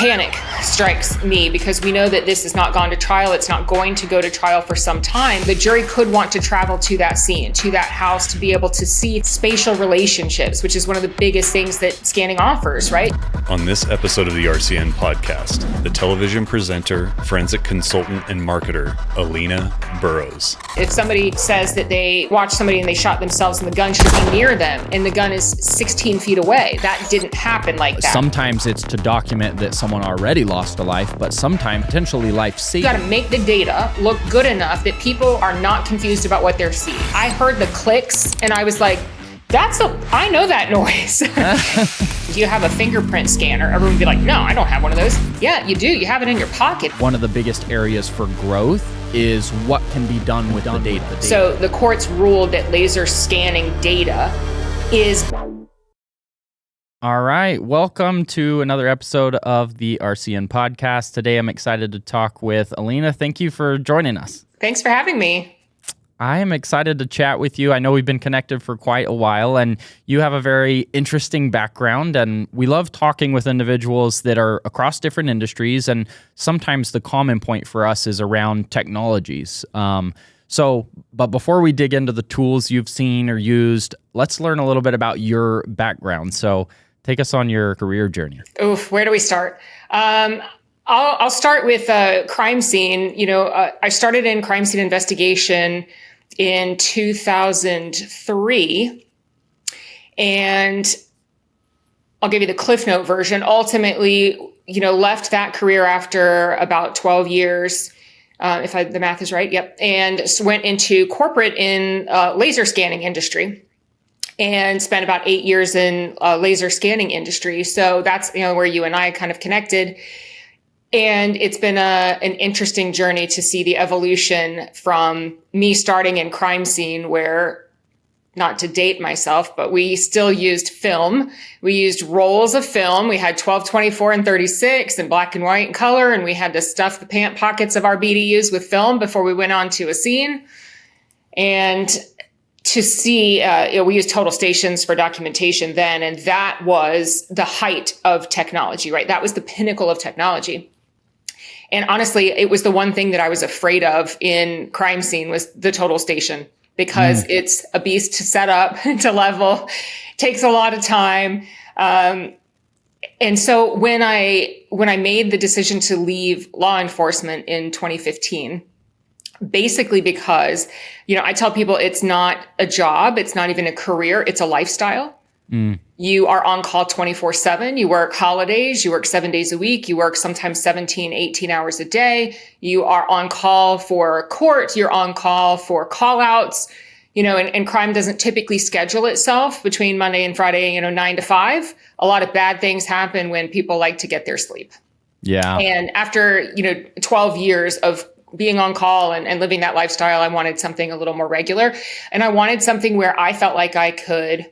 panic strikes me because we know that this has not gone to trial. It's not going to go to trial for some time. The jury could want to travel to that scene, to that house, to be able to see spatial relationships, which is one of the biggest things that scanning offers, right? On this episode of the RCN podcast, the television presenter, forensic consultant, and marketer, Alina Burroughs. If somebody says that they watched somebody and they shot themselves and the gun should be near them and the gun is 16 feet away, that didn't happen like that. Sometimes it's to document that someone already lost a life, but sometimes potentially life-saving. You got to make the data look good enough that people are not confused about what they're seeing. I heard the clicks and I was like, I know that noise. Do you have a fingerprint scanner? Everyone would be like, no, I don't have one of those. Yeah, you do. You have it in your pocket. One of the biggest areas for growth is what can be done with the data. So the courts ruled that laser scanning data is... All right, welcome to another episode of the RCN podcast. Today I'm excited to talk with Alina. Thank you for joining us. Thanks for having me. I am excited to chat with you. I know we've been connected for quite a while, and you have a very interesting background, and we love talking with individuals that are across different industries, and sometimes the common point for us is around technologies. But before we dig into the tools you've seen or used, let's learn a little bit about your background. So take us on your career journey. Oof, where do we start? I'll start with crime scene. I started in crime scene investigation in 2003, and I'll give you the Cliff Note version. Ultimately, left that career after about 12 years, if the math is right. Yep, and went into corporate in laser scanning industry. And spent about 8 years in laser scanning industry. So that's where you and I kind of connected. And it's been an interesting journey to see the evolution from me starting in crime scene where, not to date myself, but we still used film. We used rolls of film. We had 12, 24, and 36 and black and white and color. And we had to stuff the pant pockets of our BDUs with film before we went on to a scene. And to see, we used total stations for documentation then, and that was the height of technology, right? That was the pinnacle of technology. And honestly, it was the one thing that I was afraid of in crime scene was the total station, because it's a beast to set up, to level, takes a lot of time. And so when I made the decision to leave law enforcement in 2015, basically because, I tell people it's not a job. It's not even a career. It's a lifestyle. You are on call 24/7. You work holidays. You work 7 days a week. You work sometimes 17, 18 hours a day. You are on call for court. You're on call for call outs, and crime doesn't typically schedule itself between Monday and Friday, 9 to 5. A lot of bad things happen when people like to get their sleep. Yeah. And after, 12 years of being on call and living that lifestyle, I wanted something a little more regular. And I wanted something where I felt like I could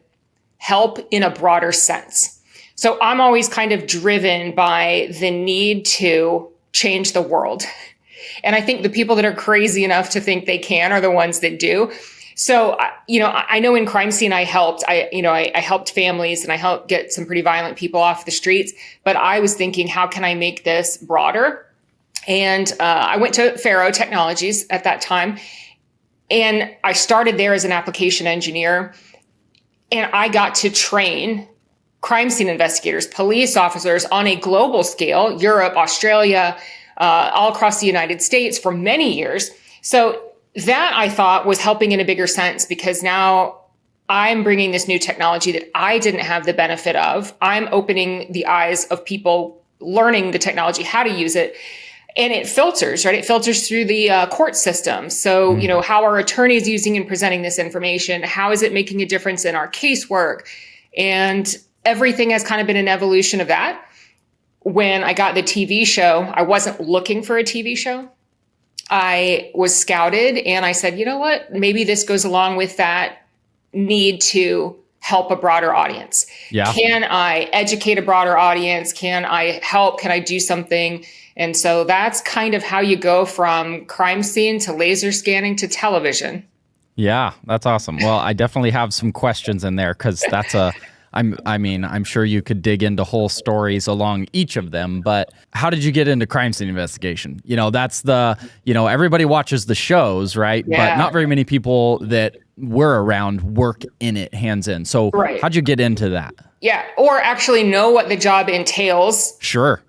help in a broader sense. So I'm always kind of driven by the need to change the world. And I think the people that are crazy enough to think they can are the ones that do. So, I know in crime scene, I helped families and I helped get some pretty violent people off the streets, but I was thinking, how can I make this broader? And I went to FARO Technologies at that time, and I started there as an application engineer. And I got to train crime scene investigators, police officers on a global scale, Europe, Australia, all across the United States for many years. So that I thought was helping in a bigger sense, because now I'm bringing this new technology that I didn't have the benefit of. I'm opening the eyes of people learning the technology, how to use it. And it filters, right? It filters through the court system. So, how are attorneys using and presenting this information? How is it making a difference in our casework? And everything has kind of been an evolution of that. When I got the TV show, I wasn't looking for a TV show. I was scouted and I said, you know what? Maybe this goes along with that need to help a broader audience. Yeah. Can I educate a broader audience? Can I help? Can I do something? And so that's kind of how you go from crime scene to laser scanning to television. Yeah, that's awesome. Well, I definitely have some questions in there because that's a I'm sure you could dig into whole stories along each of them, but how did you get into crime scene investigation? That's everybody watches the shows, right? Yeah. But not very many people that we're around work in it hands in. So Right. how'd you get into that? Yeah. Or actually know what the job entails. Sure.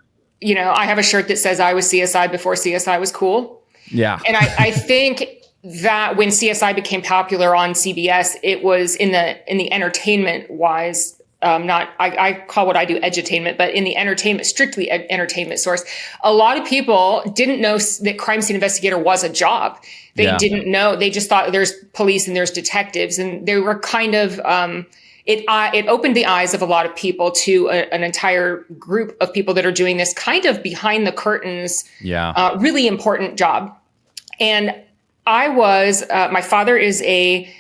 I have a shirt that says I was CSI before CSI was cool. Yeah. And I think that when CSI became popular on CBS, it was in the entertainment wise, I call what I do edutainment, but in the entertainment, strictly entertainment source, a lot of people didn't know that crime scene investigator was a job. They didn't know. They just thought there's police and there's detectives, and they were kind of, it opened the eyes of a lot of people to an entire group of people that are doing this kind of behind the curtains, really important job. And my father is a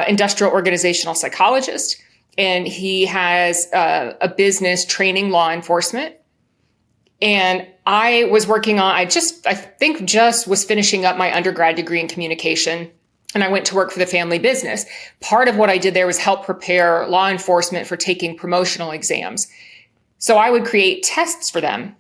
industrial organizational psychologist, and he has a business training law enforcement. And I was working on, I think just was finishing up my undergrad degree in communication. And I went to work for the family business. Part of what I did there was help prepare law enforcement for taking promotional exams. So I would create tests for them,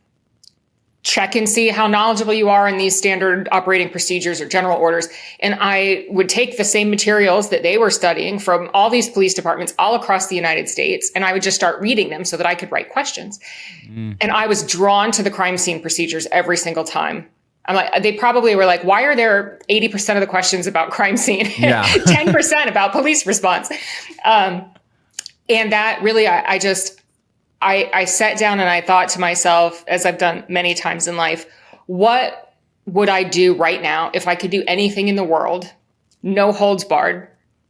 check and see how knowledgeable you are in these standard operating procedures or general orders. And I would take the same materials that they were studying from all these police departments all across the United States, and I would just start reading them so that I could write questions. And I was drawn to the crime scene procedures every single time. I'm like, they probably were like, why are there 80% of the questions about crime scene, 10% about police response? And that really, I sat down and I thought to myself, as I've done many times in life, what would I do right now if I could do anything in the world, no holds barred?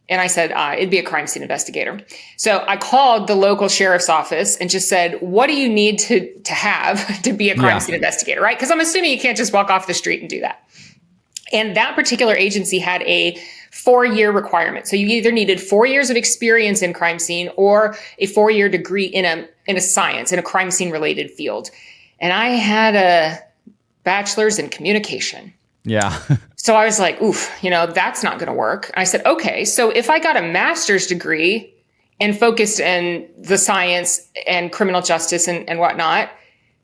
And I said, it'd be a crime scene investigator. So I called the local sheriff's office and just said, what do you need to have to be a crime scene investigator, right? Because I'm assuming you can't just walk off the street and do that. And that particular agency had a 4-year requirement. So you either needed 4 years of experience in crime scene or a 4-year degree in a science, in a crime scene related field. And I had a bachelor's in communication. Yeah. So I was like, oof, that's not going to work. I said, okay, so if I got a master's degree and focused in the science and criminal justice and whatnot,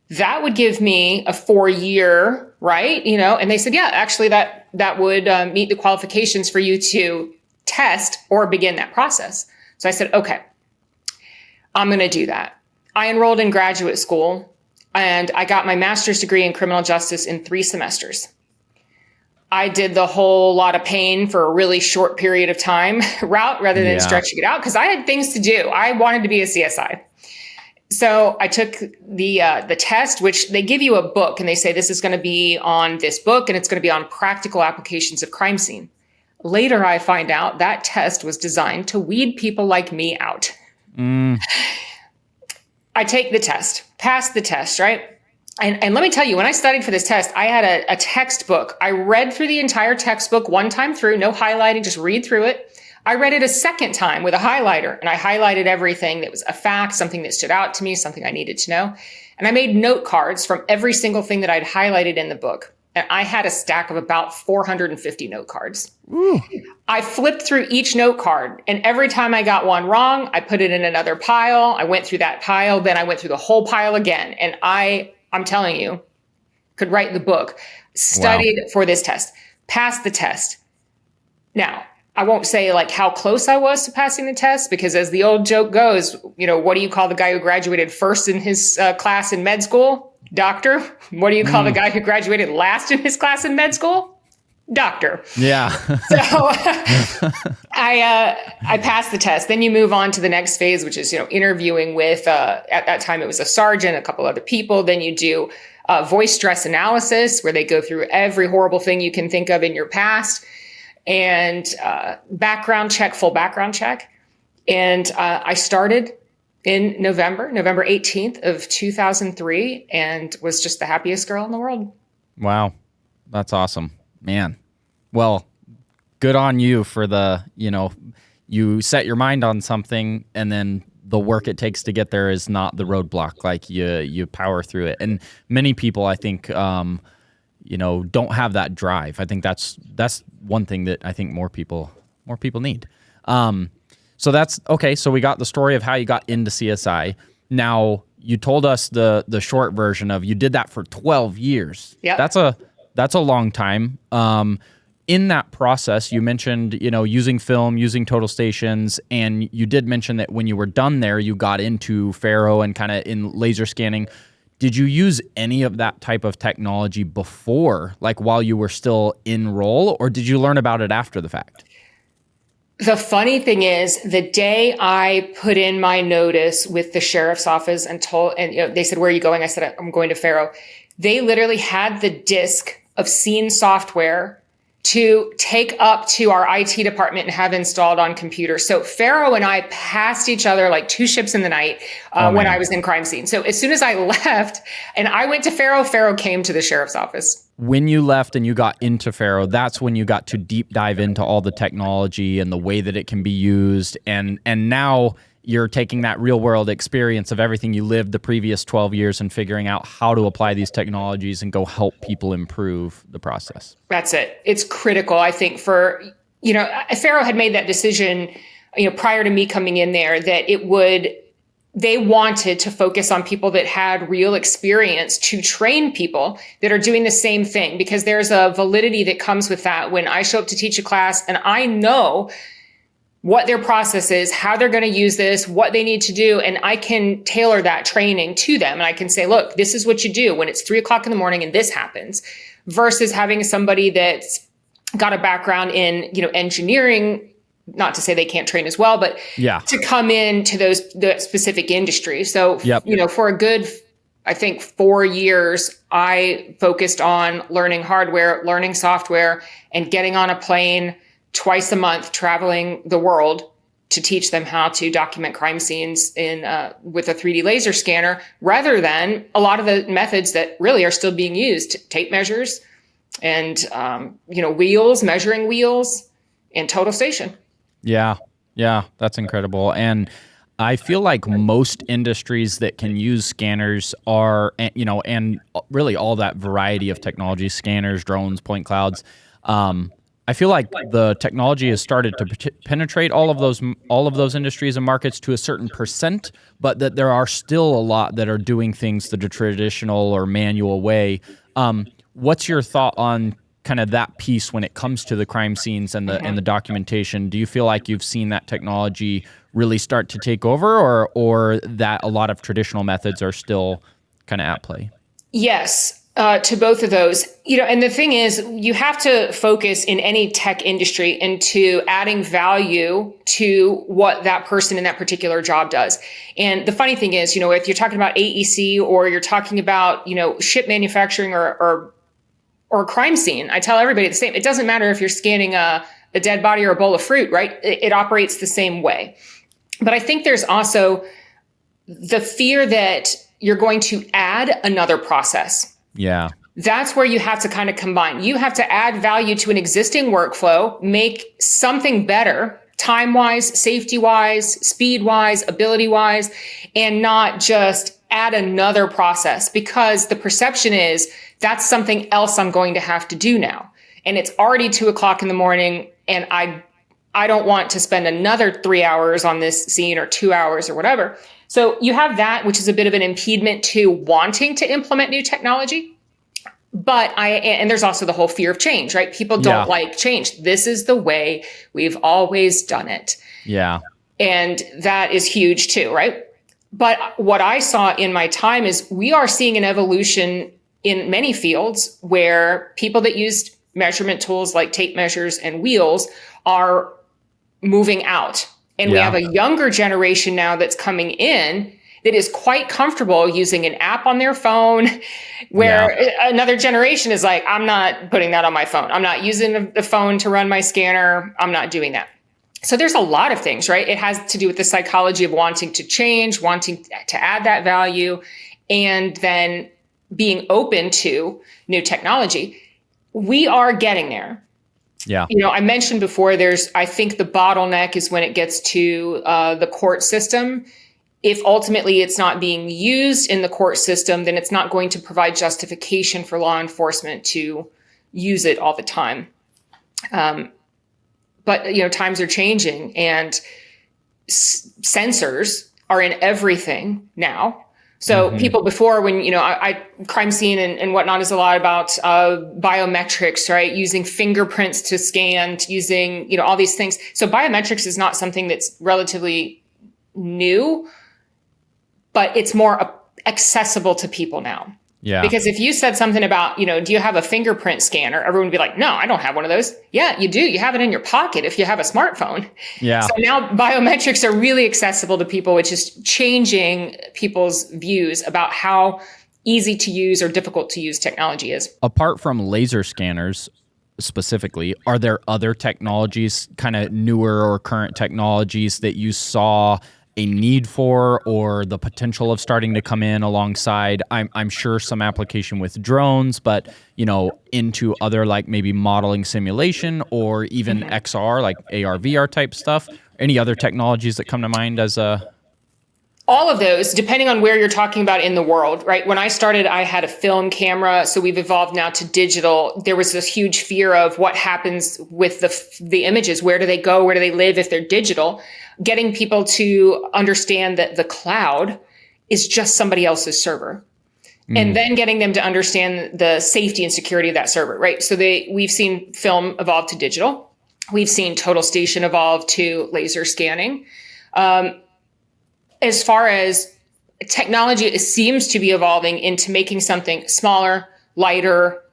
that would give me a 4-year, right? And they said, yeah, actually that would meet the qualifications for you to test or begin that process. So I said, okay, I'm going to do that. I enrolled in graduate school and I got my master's degree in criminal justice in 3 semesters. I did the whole lot of pain for a really short period of time route rather than stretching it out because I had things to do. I wanted to be a CSI. So I took the test, which they give you a book and they say this is going to be on this book and it's going to be on practical applications of crime scene. Later, I find out that test was designed to weed people like me out. I take the test, pass the test, right? And let me tell you, when I studied for this test, I had a textbook. I read through the entire textbook one time through, no highlighting, just read through it. I read it a second time with a highlighter, and I highlighted everything that was a fact, something that stood out to me, something I needed to know. And I made note cards from every single thing that I'd highlighted in the book. And I had a stack of about 450 note cards. Ooh. I flipped through each note card, and every time I got one wrong, I put it in another pile. I went through that pile, then I went through the whole pile again. And I'm telling you, could write the book, studied for this test, passed the test. Now, I won't say like how close I was to passing the test, because as the old joke goes, what do you call the guy who graduated first in his class in med school? Doctor. What do you call the guy who graduated last in his class in med school? Doctor. Yeah. So I passed the test. Then you move on to the next phase, which is, interviewing with, at that time it was a sergeant, a couple other people. Then you do voice stress analysis, where they go through every horrible thing you can think of in your past, and background check, full background check. And I started in November 18th of 2003, and was just the happiest girl in the world. Wow. That's awesome, man. Well, good on you for you set your mind on something, and then the work it takes to get there is not the roadblock. Like you power through it. And many people, I think, don't have that drive. I think that's one thing that I think more people need. So that's okay. So we got the story of how you got into CSI. Now you told us the short version of you did that for 12 years. Yeah. That's a long time. In that process, you mentioned, using film, using total stations, and you did mention that when you were done there, you got into FARO and kind of in laser scanning. Did you use any of that type of technology before, like while you were still in role, or did you learn about it after the fact? The funny thing is, the day I put in my notice with the sheriff's office and they said, "Where are you going?" I said, "I'm going to FARO." They literally had the disk of scene software to take up to our IT department and have installed on computers. So FARO and I passed each other like two ships in the night when I was in crime scene. So as soon as I left and I went to FARO, FARO came to the sheriff's office. When you left and you got into FARO, that's when you got to deep dive into all the technology and the way that it can be used. And now you're taking that real world experience of everything you lived the previous 12 years and figuring out how to apply these technologies and go help people improve the process. That's it. It's critical, I think, FARO had made that decision, prior to me coming in there, that they wanted to focus on people that had real experience to train people that are doing the same thing, because there's a validity that comes with that. When I show up to teach a class and I know what their process is, how they're going to use this, what they need to do, and I can tailor that training to them. And I can say, look, this is what you do when it's 3:00 in the morning and this happens, versus having somebody that's got a background in, engineering, not to say they can't train as well, but to come into the specific industry. So, for a good, I think 4 years, I focused on learning hardware, learning software, and getting on a plane twice a month, traveling the world to teach them how to document crime scenes with a 3D laser scanner, rather than a lot of the methods that really are still being used, tape measures and, measuring wheels and total station. Yeah, that's incredible. And I feel like most industries that can use scanners are, and really all that variety of technology, scanners, drones, point clouds, I feel like the technology has started to penetrate all of those industries and markets to a certain percent, but that there are still a lot that are doing things the traditional or manual way. What's your thought on kind of that piece when it comes to the crime scenes and the documentation? Do you feel like you've seen that technology really start to take over, or that a lot of traditional methods are still kind of at play? Yes. To both of those, and the thing is, you have to focus in any tech industry into adding value to what that person in that particular job does. And the funny thing is, if you're talking about AEC or you're talking about, ship manufacturing or crime scene, I tell everybody the same. It doesn't matter if you're scanning a dead body or a bowl of fruit, right? It operates the same way. But I think there's also the fear that you're going to add another process. Yeah. That's where you have to kind of combine. You have to add value to an existing workflow, make something better, time-wise, safety-wise, speed-wise, ability-wise, and not just add another process, because the perception is that's something else I'm going to have to do now. And it's already 2:00 in the morning, and I don't want to spend another 3 hours on this scene or 2 hours or whatever. So you have that, which is a bit of an impediment to wanting to implement new technology. But and there's also the whole fear of change, right? People don't like change. This is the way we've always done it. Yeah. And that is huge too, right? But what I saw in my time is we are seeing an evolution in many fields where people that used measurement tools like tape measures and wheels are moving out. And we have a younger generation now that's coming in that is quite comfortable using an app on their phone, where another generation is like, I'm not putting that on my phone. I'm not using the phone to run my scanner. I'm not doing that. So there's a lot of things, right? It has to do with the psychology of wanting to change, wanting to add that value, and then being open to new technology. We are getting there. Yeah. I mentioned before, I think the bottleneck is when it gets to the court system. If ultimately it's not being used in the court system, then it's not going to provide justification for law enforcement to use it all the time. But times are changing, and sensors are in everything now. So people before, when, crime scene and whatnot is a lot about biometrics, right? Using fingerprints to scan, using, all these things. So biometrics is not something that's relatively new, but it's more accessible to people now. Yeah. Because if you said something about, do you have a fingerprint scanner? Everyone would be like, no, I don't have one of those. Yeah, you do. You have it in your pocket if you have a smartphone. Yeah. So now biometrics are really accessible to people, which is changing people's views about how easy to use or difficult to use technology is. Apart from laser scanners specifically, are there other technologies, kind of newer or current technologies that you saw a need for, or the potential of starting to come in alongside? I'm sure some application with drones, but into other, like maybe modeling simulation or even XR, like AR VR type stuff. Any other technologies that come to mind as a... All of those, depending on where you're talking about in the world, right? When I started, I had a film camera. So we've evolved now to digital. There was this huge fear of what happens with the images. Where do they go? Where do they live if they're digital? Getting people to understand that the cloud is just somebody else's server. And then getting them to understand the safety and security of that server, right? So we've seen film evolve to digital. We've seen total station evolve to laser scanning. As far as technology, it seems to be evolving into making something smaller, lighter,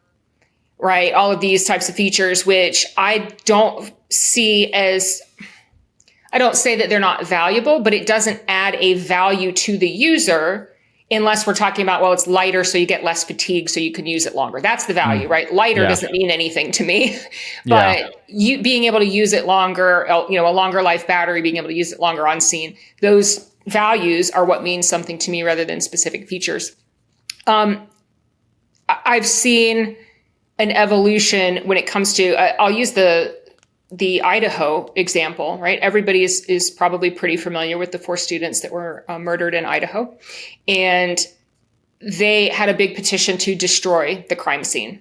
right? All of these types of features, which I don't see as, I don't say that they're not valuable, but it doesn't add a value to the user unless we're talking about, well, it's lighter, so you get less fatigue, so you can use it longer. That's the value, right? Lighter doesn't mean anything to me, but you being able to use it longer, a longer life battery, being able to use it longer on scene, those values are what means something to me rather than specific features. I've seen an evolution when it comes to, I'll use the Idaho example, right? Everybody is probably pretty familiar with the 4 students that were murdered in Idaho. And they had a big petition to destroy the crime scene.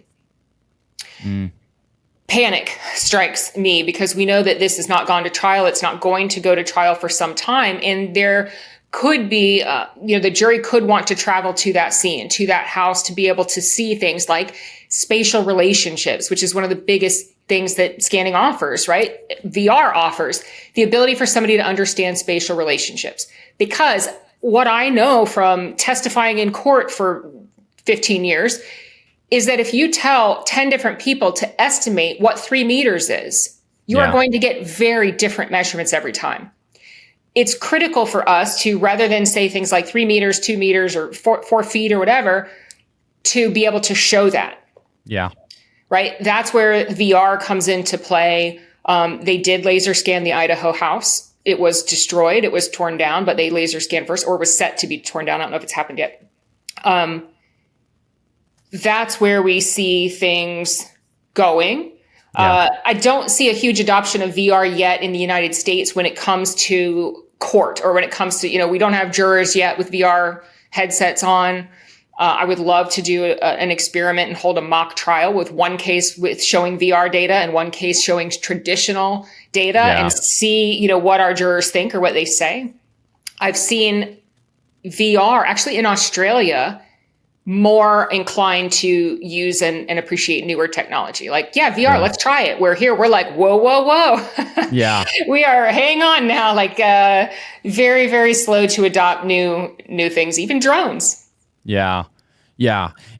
Panic strikes me because we know that this has not gone to trial. It's not going to go to trial for some time. And there could be, the jury could want to travel to that scene, to that house, to be able to see things like spatial relationships, which is one of the biggest things that scanning offers, right? VR offers the ability for somebody to understand spatial relationships. Because what I know from testifying in court for 15 years is that if you tell 10 different people to estimate what 3 meters is, you are going to get very different measurements every time. It's critical for us to, rather than say things like 3 meters, 2 meters, or 4 feet or whatever, to be able to show that. Yeah. Right? That's where VR comes into play. They did laser scan the Idaho house. It was destroyed. It was torn down, but they laser scanned first, or was set to be torn down. I don't know if it's happened yet. That's where we see things going. I don't see a huge adoption of VR yet in the United States when it comes to court, or when it comes to, we don't have jurors yet with VR headsets on. I would love to do an experiment and hold a mock trial with one case with showing VR data and one case showing traditional data and see, what our jurors think or what they say. I've seen VR actually in Australia more inclined to use and appreciate newer technology. Like, VR, let's try it. We're here. We're like, whoa. Yeah. We are, hang on now, like very, very slow to adopt new things, even drones. Yeah.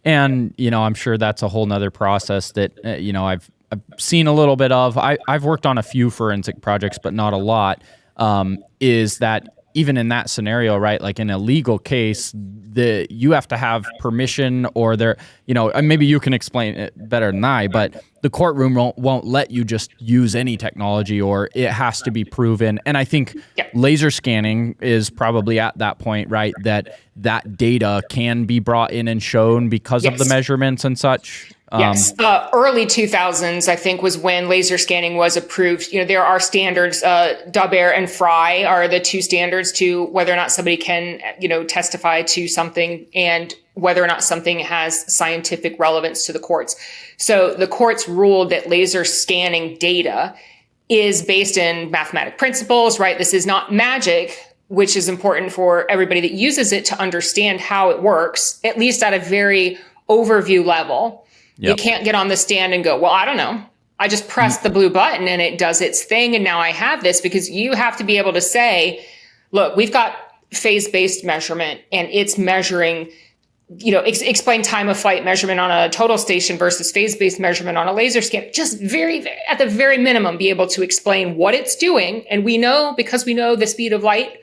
And, I'm sure that's a whole nother process that, I've seen a little bit of. I've worked on a few forensic projects, but not a lot, is that even in that scenario, right, like in a legal case, you have to have permission, or maybe you can explain it better than I, but the courtroom won't let you just use any technology, or it has to be proven. And I think laser scanning is probably at that point, right, that data can be brought in and shown because of the measurements and such. Yes. Early 2000s, I think, was when laser scanning was approved. There are standards, Daubert and Fry are the 2 standards to whether or not somebody can, testify to something and whether or not something has scientific relevance to the courts. So the courts ruled that laser scanning data is based in mathematic principles, right? This is not magic, which is important for everybody that uses it to understand how it works, at least at a very overview level. Yep. You can't get on the stand and go, well, I don't know. I just pressed the blue button and it does its thing. And now I have this, because you have to be able to say, look, we've got phase-based measurement and it's measuring, explain time of flight measurement on a total station versus phase-based measurement on a laser scan. Just at the very minimum, be able to explain what it's doing. And we know, because we know the speed of light,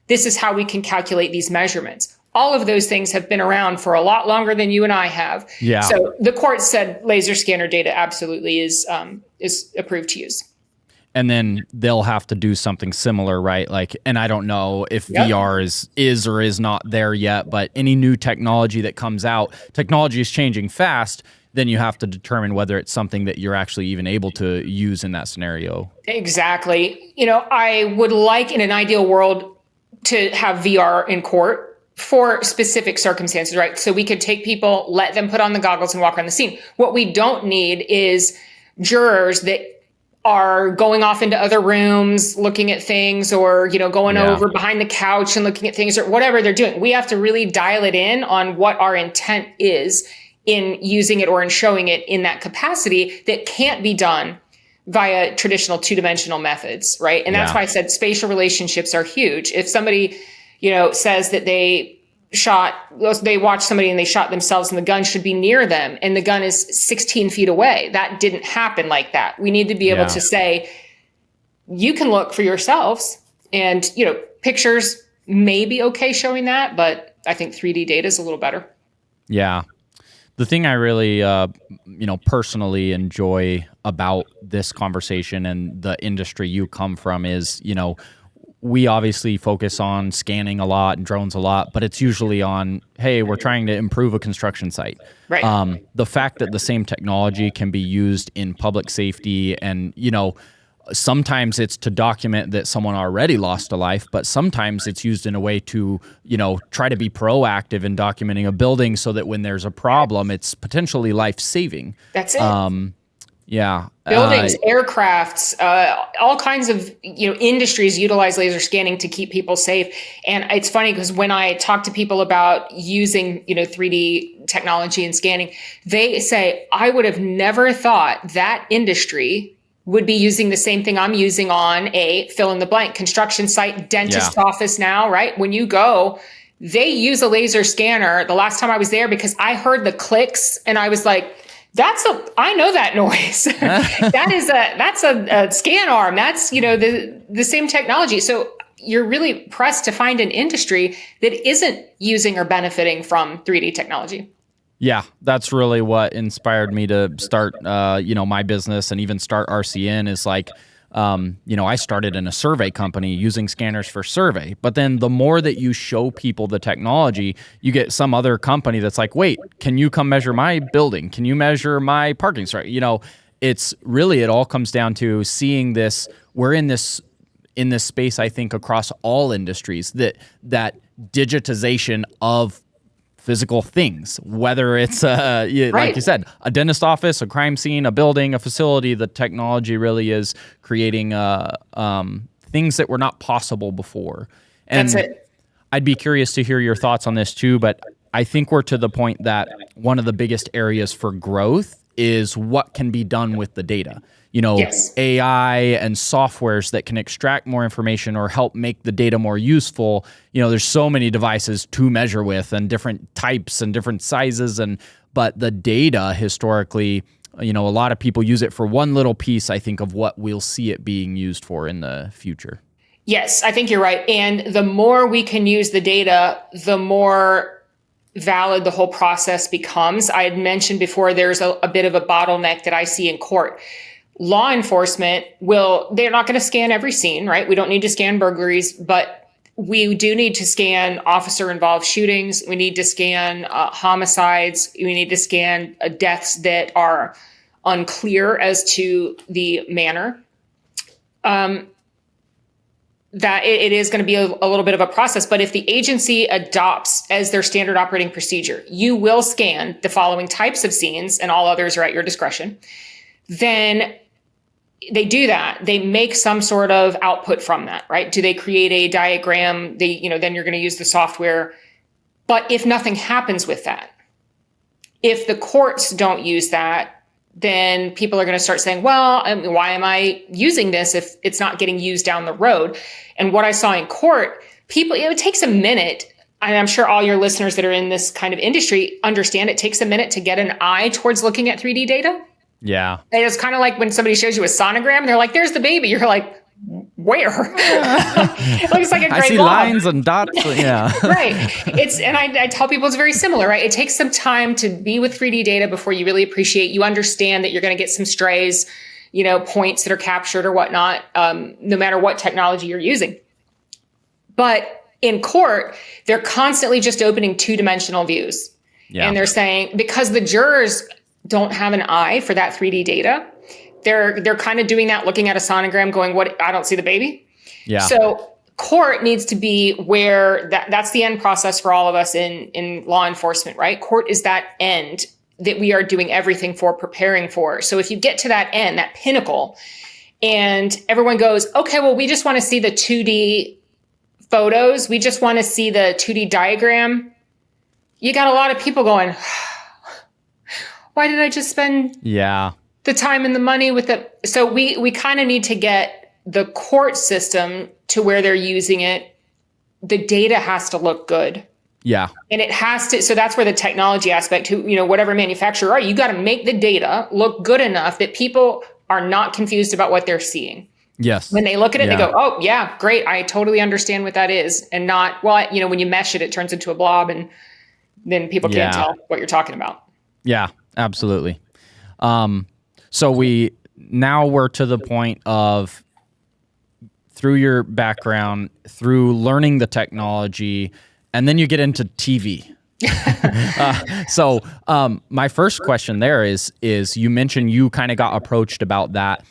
this is how we can calculate these measurements. All of those things have been around for a lot longer than you and I have. Yeah. So the court said laser scanner data absolutely is approved to use. And then they'll have to do something similar, right? Like, and I don't know if VR is or is not there yet, but any new technology that comes out, technology is changing fast, then you have to determine whether it's something that you're actually even able to use in that scenario. Exactly. I would like, in an ideal world, to have VR in court for specific circumstances, right? So we could take people, let them put on the goggles and walk around the scene. What we don't need is jurors that are going off into other rooms, looking at things, or, going over behind the couch and looking at things, or whatever they're doing. We have to really dial it in on what our intent is in using it or in showing it in that capacity that can't be done via traditional two-dimensional methods, right? And that's why I said spatial relationships are huge. If somebody, says that they watched somebody and they shot themselves and the gun should be near them and the gun is 16 feet away, that didn't happen like that. We need to be able to say, you can look for yourselves, and, pictures may be okay showing that, but I think 3D data is a little better. Yeah. The thing I really, personally enjoy about this conversation and the industry you come from is, we obviously focus on scanning a lot and drones a lot, but it's usually on, hey, we're trying to improve a construction site. Right. The fact that the same technology can be used in public safety and, sometimes it's to document that someone already lost a life, but sometimes it's used in a way to, try to be proactive in documenting a building so that when there's a problem, it's potentially life-saving. That's it. Yeah. Buildings, aircrafts, all kinds of, industries utilize laser scanning to keep people safe. And it's funny because when I talk to people about using, 3D technology and scanning, they say, I would have never thought that industry would be using the same thing I'm using on a fill in the blank construction site, dentist office now, right? When you go, they use a laser scanner. The last time I was there, because I heard the clicks and I was like, I know that noise. That's a scan arm. That's, the same technology. So you're really pressed to find an industry that isn't using or benefiting from 3D technology. Yeah, that's really what inspired me to start, my business and even start RCN is like, I started in a survey company using scanners for survey, but then the more that you show people the technology, you get some other company that's like, wait, can you come measure my building? Can you measure my parking spot? It's really, it all comes down to seeing this. We're in this space, I think, across all industries, that digitization of physical things, whether it's, like you said, a dentist office, a crime scene, a building, a facility. The technology really is creating things that were not possible before. And that's it. I'd be curious to hear your thoughts on this too, but I think we're to the point that one of the biggest areas for growth is what can be done with the data. AI and softwares that can extract more information or help make the data more useful. There's so many devices to measure with and different types and different sizes. But the data historically, a lot of people use it for one little piece, I think, of what we'll see it being used for in the future. Yes, I think you're right. And the more we can use the data, the more valid the whole process becomes. I had mentioned before, there's a bit of a bottleneck that I see in court. Law enforcement they're not going to scan every scene, right? We don't need to scan burglaries, but we do need to scan officer-involved shootings. We need to scan homicides. We need to scan deaths that are unclear as to the manner. That it is going to be a little bit of a process, but if the agency adopts as their standard operating procedure, you will scan the following types of scenes and all others are at your discretion, then they do that. They make some sort of output from that, right? Do they create a diagram? Then you're going to use the software. But if nothing happens with that, if the courts don't use that, then people are going to start saying, well, why am I using this if it's not getting used down the road? And what I saw in court, it takes a minute. And I'm sure all your listeners that are in this kind of industry understand it takes a minute to get an eye towards looking at 3D data. Yeah. And it's kind of like when somebody shows you a sonogram and they're like, there's the baby. You're like, where? It looks like a gray I see blob. lines and dots. Yeah. Right. I tell people it's very similar, right? It takes some time to be with 3D data before you really appreciate, you understand that you're going to get some strays, points that are captured or whatnot, no matter what technology you're using. But in court, they're constantly just opening two-dimensional views. Yeah. And they're saying, because the jurors don't have an eye for that 3D data, they're kind of doing that, looking at a sonogram going, what, I don't see the baby. Yeah. So court needs to be where that's the end process for all of us in law enforcement, right? Court is that end that we are doing everything for, preparing for. So if you get to that end, that pinnacle, and everyone goes, okay, well, we just want to see the 2D photos. We just want to see the 2D diagram. You got a lot of people going, why did I just spend the time and the money with it? So we kind of need to get the court system to where they're using it. The data has to look good. Yeah. And it has to, so that's where the technology aspect, whatever manufacturer are, you got to make the data look good enough that people are not confused about what they're seeing. Yes. When they look at it, they go, oh yeah, great. I totally understand what that is. And not, well, when you mesh it, it turns into a blob and then people can't tell what you're talking about. Yeah, absolutely. So we're to the point of, through your background, through learning the technology, and then you get into TV. So my first question there is you mentioned you kind of got approached about that.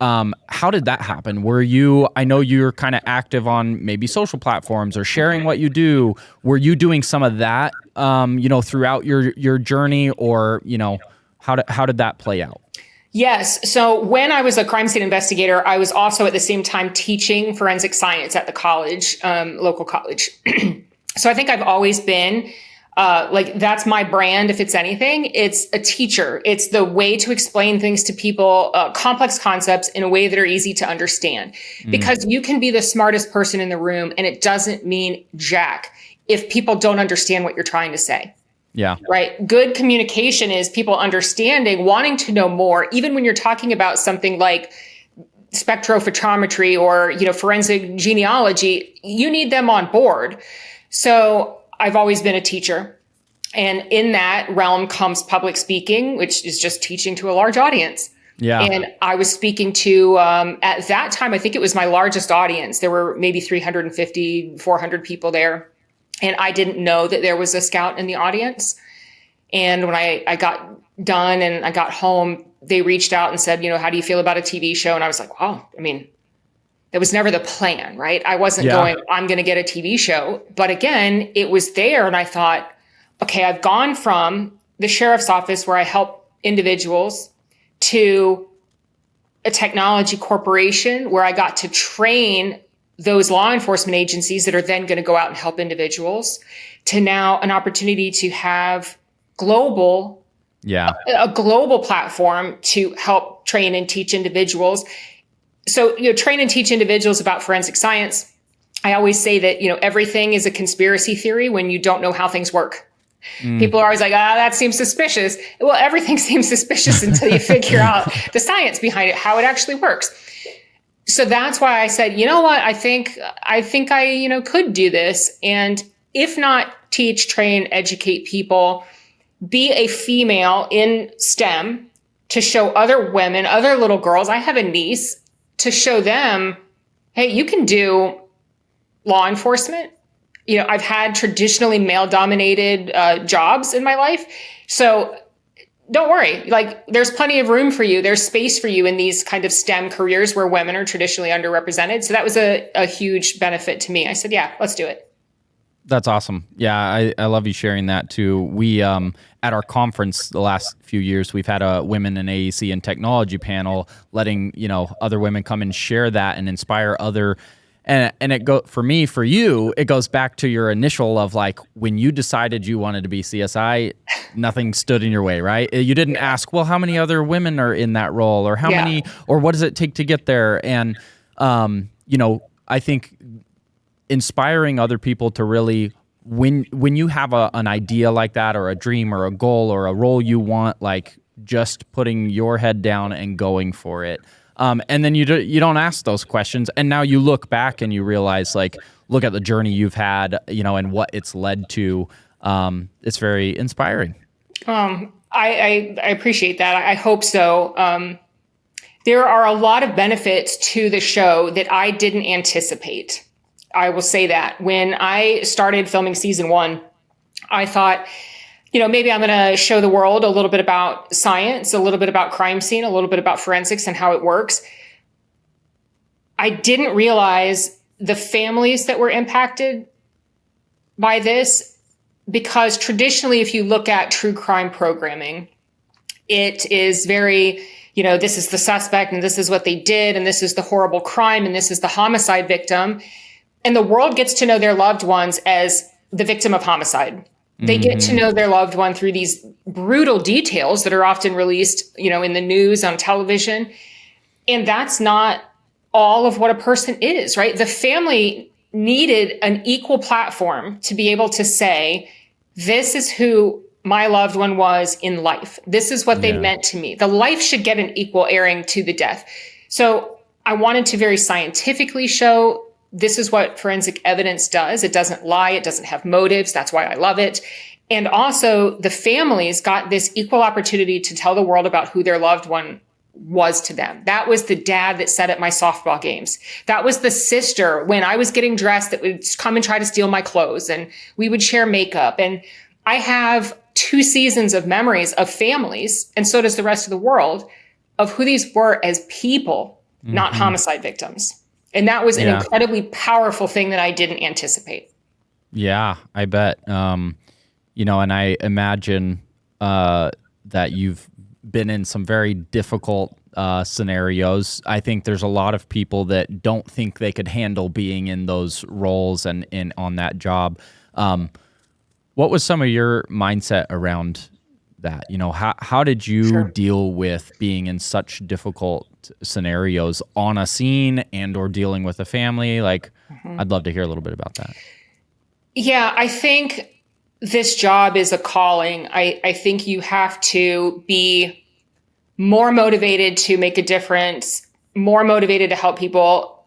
How did that happen? I know you're kind of active on maybe social platforms or sharing what you do. Were you doing some of that, throughout your journey, or, how did that play out? Yes. So when I was a crime scene investigator, I was also at the same time teaching forensic science at the college, local college. So I think I've always been that's my brand. If it's anything, it's a teacher. It's the way to explain things to people, complex concepts in a way that are easy to understand. Because you can be the smartest person in the room and it doesn't mean jack if people don't understand what you're trying to say. Yeah. Right. Good communication is people understanding, wanting to know more, even when you're talking about something like spectrophotometry or, forensic genealogy, you need them on board. So I've always been a teacher. And in that realm comes public speaking, which is just teaching to a large audience. Yeah. And I was speaking to, at that time, I think it was my largest audience. There were maybe 350, 400 people there. And I didn't know that there was a scout in the audience. And when I got done and I got home, they reached out and said, how do you feel about a TV show? And I was like, wow, that was never the plan, right? I wasn't going, I'm going to get a TV show. But again, it was there. And I thought, okay, I've gone from the sheriff's office where I help individuals to a technology corporation where I got to train those law enforcement agencies that are then going to go out and help individuals, to now an opportunity to have a global platform to help train and teach individuals. So, train and teach individuals about forensic science. I always say that, everything is a conspiracy theory when you don't know how things work. People are always like, that seems suspicious. Well, everything seems suspicious until you figure out the science behind it, how it actually works. So that's why I said, you know what, I think I could do this. And if not teach, train, educate people, be a female in STEM to show other women, other little girls. I have a niece, to show them, hey, you can do law enforcement. I've had traditionally male-dominated jobs in my life. So don't worry, there's plenty of room for you. There's space for you in these kind of STEM careers where women are traditionally underrepresented. So that was a huge benefit to me. I said, yeah, let's do it. That's awesome. Yeah, I love you sharing that too. We at our conference the last few years, we've had a women in AEC and technology panel, letting other women come and share that and inspire other. And for you, it goes back to your initial of like when you decided you wanted to be CSI, nothing stood in your way, right? You didn't ask, well, how many other women are in that role, or how many, or what does it take to get there? And I think inspiring other people to really, when you have an idea like that, or a dream or a goal or a role you want, like just putting your head down and going for it. And then you don't ask those questions, and now you look back and you realize, like, look at the journey you've had, and what it's led to. It's very inspiring. I appreciate that. I hope so. There are a lot of benefits to the show that I didn't anticipate. I will say that. When I started filming season 1, I thought, maybe I'm going to show the world a little bit about science, a little bit about crime scene, a little bit about forensics and how it works. I didn't realize the families that were impacted by this, because traditionally, if you look at true crime programming, it is very, this is the suspect and this is what they did and this is the horrible crime and this is the homicide victim. And the world gets to know their loved ones as the victim of homicide. They get to know their loved one through these brutal details that are often released, in the news, on television. And that's not all of what a person is, right? The family needed an equal platform to be able to say, this is who my loved one was in life. This is what they meant to me. The life should get an equal airing to the death. So I wanted to very scientifically show this is what forensic evidence does. It doesn't lie. It doesn't have motives. That's why I love it. And also the families got this equal opportunity to tell the world about who their loved one was to them. That was the dad that sat at my softball games. That was the sister when I was getting dressed that would come and try to steal my clothes, and we would share makeup. And I have 2 seasons of memories of families, and so does the rest of the world, of who these were as people, not homicide victims. And that was an incredibly powerful thing that I didn't anticipate. Yeah, I bet. And I imagine that you've been in some very difficult scenarios. I think there's a lot of people that don't think they could handle being in those roles and on that job. What was some of your mindset around that? How did you deal with being in such difficult scenarios on a scene and or dealing with a family? Like, I'd love to hear a little bit about that. Yeah, I think this job is a calling. I think you have to be more motivated to make a difference, more motivated to help people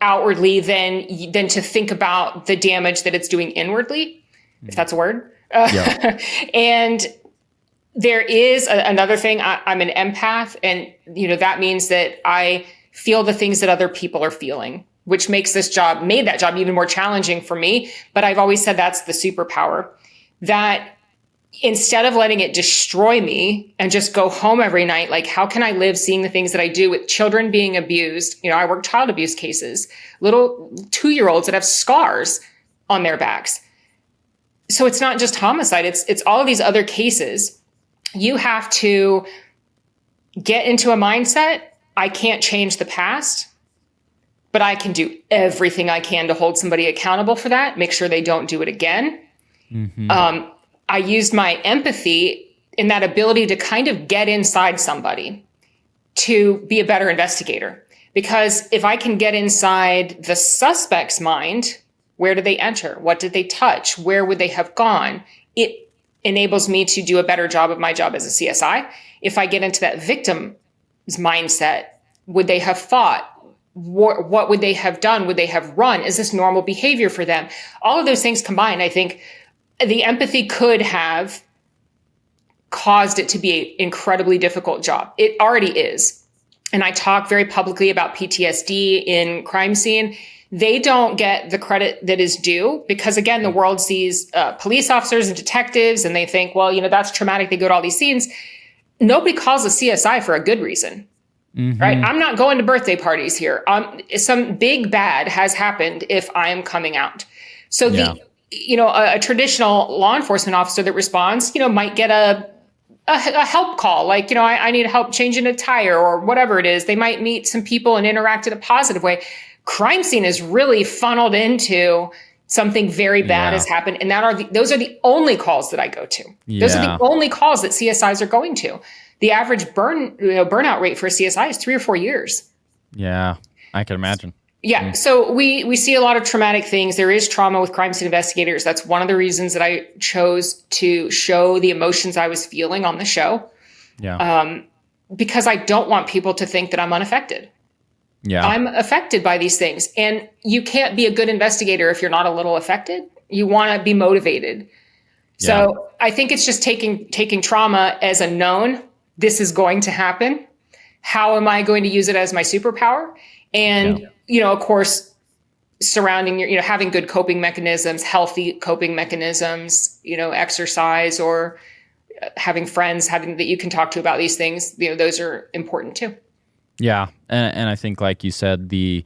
outwardly than to think about the damage that it's doing inwardly, if that's a word. And there is another thing. I'm an empath, and that means that I feel the things that other people are feeling, which made that job even more challenging for me. But I've always said that's the superpower, that instead of letting it destroy me and just go home every night, like, how can I live seeing the things that I do with children being abused? I work child abuse cases, little 2-year-olds that have scars on their backs. So it's not just homicide. It's all of these other cases. You have to get into a mindset. I can't change the past, but I can do everything I can to hold somebody accountable for that, make sure they don't do it again. I used my empathy in that ability to kind of get inside somebody to be a better investigator. Because if I can get inside the suspect's mind, where did they enter? What did they touch? Where would they have gone? It enables me to do a better job of my job as a CSI. If I get into that victim's mindset, would they have fought? What would they have done? Would they have run? Is this normal behavior for them? All of those things combined, I think the empathy could have caused it to be an incredibly difficult job. It already is. And I talk very publicly about PTSD in crime scene. They don't get the credit that is due because, again, the world sees police officers and detectives and they think, well, that's traumatic. They go to all these scenes. Nobody calls a CSI for a good reason, right? I'm not going to birthday parties here. Some big bad has happened if I am coming out. So a traditional law enforcement officer that responds, might get a help call, like, I need help changing a tire or whatever it is. They might meet some people and interact in a positive way. Crime scene is really funneled into something very bad has happened. And those are the only calls that I go to. Those are the only calls that CSIs are going to. The average burnout rate for a CSI is 3 or 4 years. Yeah, I can imagine. Yeah. So we see a lot of traumatic things. There is trauma with crime scene investigators. That's one of the reasons that I chose to show the emotions I was feeling on the show. Yeah. Because I don't want people to think that I'm unaffected. Yeah. I'm affected by these things. And you can't be a good investigator if you're not a little affected. You want to be motivated. So I think it's just taking trauma as a known. This is going to happen. How am I going to use it as my superpower? And, of course, surrounding having good coping mechanisms, healthy coping mechanisms, exercise or having friends, that you can talk to about these things, those are important too. Yeah. And I think, like you said, the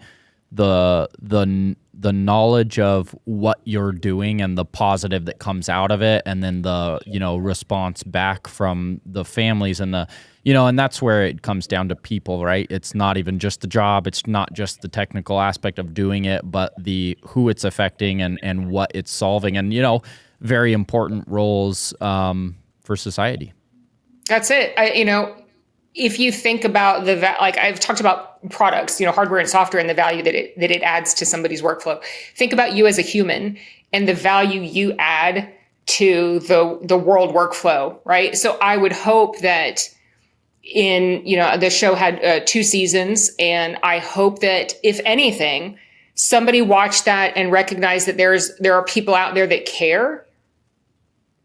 knowledge of what you're doing and the positive that comes out of it, and then the, response back from the families and the, and that's where it comes down to people, right? It's not even just the job. It's not just the technical aspect of doing it, but who it's affecting and what it's solving, and, very important roles for society. That's it. If you think about like I've talked about products, hardware and software, and the value that it adds to somebody's workflow. Think about you as a human and the value you add to the world workflow, right? So I would hope that the show had 2 seasons, and I hope that, if anything, somebody watched that and recognized that there are people out there that care.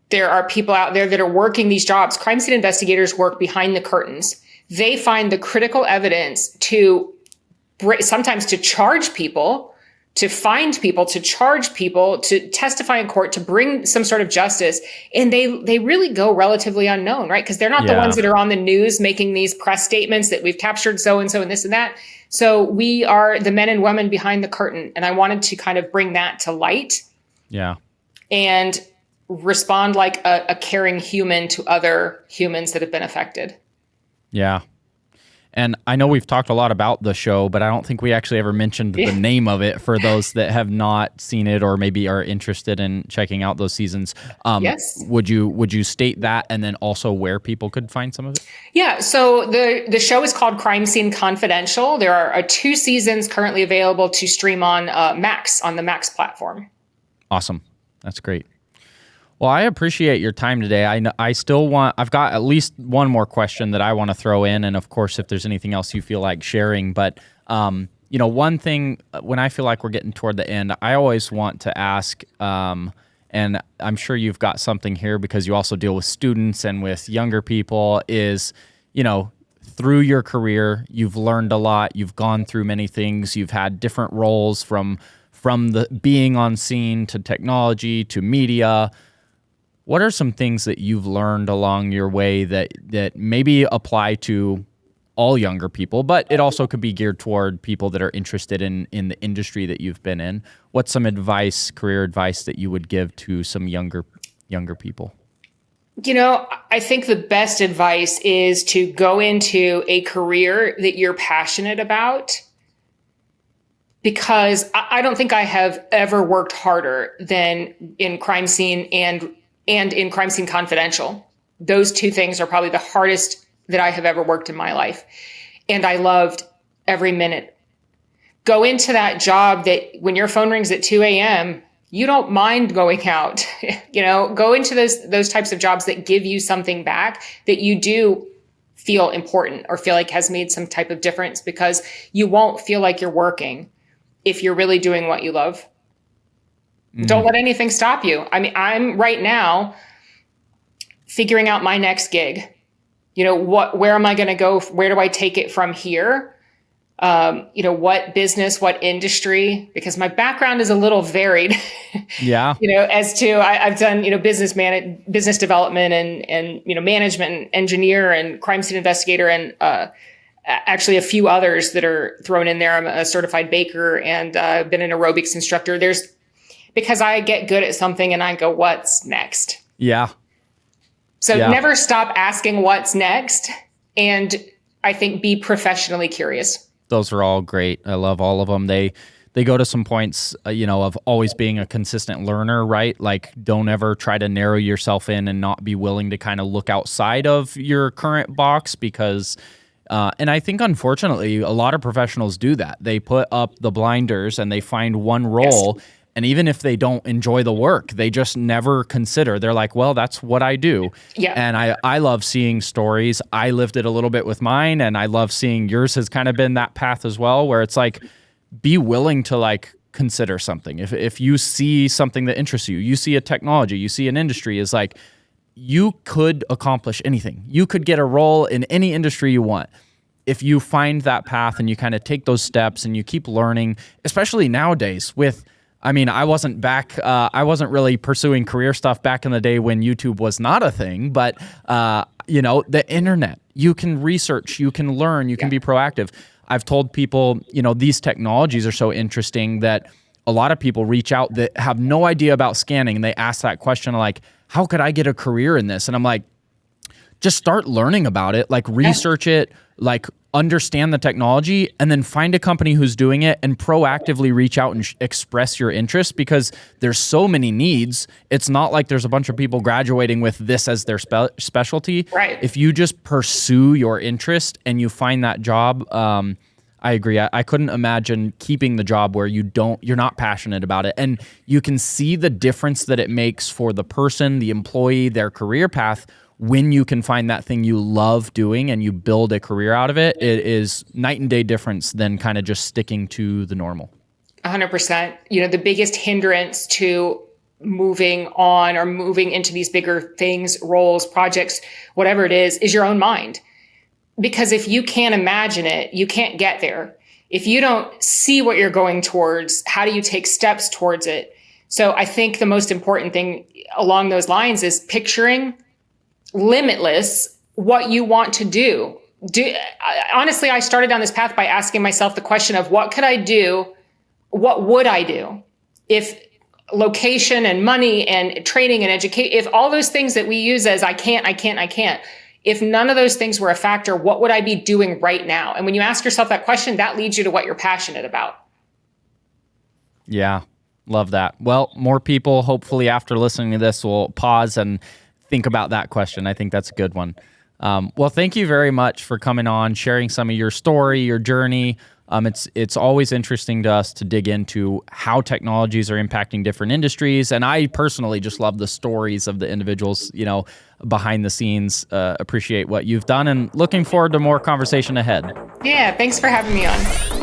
There are people out there that are working these jobs. Crime scene investigators work behind the curtains. They find the critical evidence sometimes to charge people, to find people, to charge people, to testify in court, to bring some sort of justice. And they really go relatively unknown, right? Because they're not the ones that are on the news making these press statements that we've captured so-and-so and this and that. So we are the men and women behind the curtain. And I wanted to kind of bring that to light. Yeah. And respond like a caring human to other humans that have been affected. Yeah. And I know we've talked a lot about the show, but I don't think we actually ever mentioned the name of it for those that have not seen it or maybe are interested in checking out those seasons. Yes. Would you state that, and then also where people could find some of it? Yeah. So the show is called Crime Scene Confidential. There are 2 seasons currently available to stream on Max, on the Max platform. Awesome. That's great. Well, I appreciate your time today. I've got at least one more question that I want to throw in. And of course, if there's anything else you feel like sharing, but, one thing, when I feel like we're getting toward the end, I always want to ask, and I'm sure you've got something here because you also deal with students and with younger people, is, through your career, you've learned a lot. You've gone through many things. You've had different roles from the being on scene to technology to media. What are some things that you've learned along your way that maybe apply to all younger people, but it also could be geared toward people that are interested in the industry that you've been in? What's some career advice that you would give to some younger people? I think the best advice is to go into a career that you're passionate about, because I don't think I have ever worked harder than in crime scene and in Crime Scene Confidential. Those 2 things are probably the hardest that I have ever worked in my life. And I loved every minute. Go into that job that when your phone rings at 2 a.m., you don't mind going out. Go into those types of jobs that give you something back, that you do feel important or feel like has made some type of difference, because you won't feel like you're working if you're really doing what you love. Mm-hmm. Don't let anything stop you. I mean, I'm right now figuring out my next gig. Where am I going to go? Where do I take it from here? What business, what industry? Because my background is a little varied. Yeah. As to I've done, business development and management and engineer and crime scene investigator and actually a few others that are thrown in there. I'm a certified baker and I've been an aerobics instructor. because I get good at something and I go, what's next? Yeah. So never stop asking what's next. And I think be professionally curious. Those are all great. I love all of them. They go to some points, of always being a consistent learner, right? Like, don't ever try to narrow yourself in and not be willing to kind of look outside of your current box because, and I think unfortunately, a lot of professionals do that. They put up the blinders and they find one role. Yes. And even if they don't enjoy the work, they just never consider. They're like, well, that's what I do. Yeah. And I love seeing stories. I lived it a little bit with mine, and I love seeing yours has kind of been that path as well, where it's like, be willing to like consider something. If you see something that interests you, you see a technology, you see an industry, is like, you could accomplish anything. You could get a role in any industry you want. If you find that path and you kind of take those steps and you keep learning, especially nowadays with, I wasn't really pursuing career stuff back in the day when YouTube was not a thing, but, the internet, you can research, you can learn, you can be proactive. I've told people, these technologies are so interesting that a lot of people reach out that have no idea about scanning, and they ask that question like, how could I get a career in this? And I'm like, just start learning about it, like research it, like understand the technology, and then find a company who's doing it and proactively reach out and express your interest, because there's so many needs. It's not like there's a bunch of people graduating with this as their specialty. Right. If you just pursue your interest and you find that job, I agree. I couldn't imagine keeping the job where you're not passionate about it. And you can see the difference that it makes for the person, the employee, their career path. When you can find that thing you love doing and you build a career out of it, it is night and day difference than kind of just sticking to the normal. 100%. The biggest hindrance to moving on or moving into these bigger things, roles, projects, whatever it is your own mind. Because if you can't imagine it, you can't get there. If you don't see what you're going towards, how do you take steps towards it? So I think the most important thing along those lines is picturing limitless what you want to do. Honestly, I started down this path by asking myself the question of what could I do? What would I do if location and money and training and education, if all those things that we use as I can't, if none of those things were a factor, what would I be doing right now? And when you ask yourself that question, that leads you to what you're passionate about. Yeah, love that. Well, more people, hopefully after listening to this, will pause and think about that question. I think that's a good one. Well, thank you very much for coming on, sharing some of your story, your journey. It's always interesting to us to dig into how technologies are impacting different industries. And I personally just love the stories of the individuals, behind the scenes. Appreciate what you've done and looking forward to more conversation ahead. Yeah, thanks for having me on.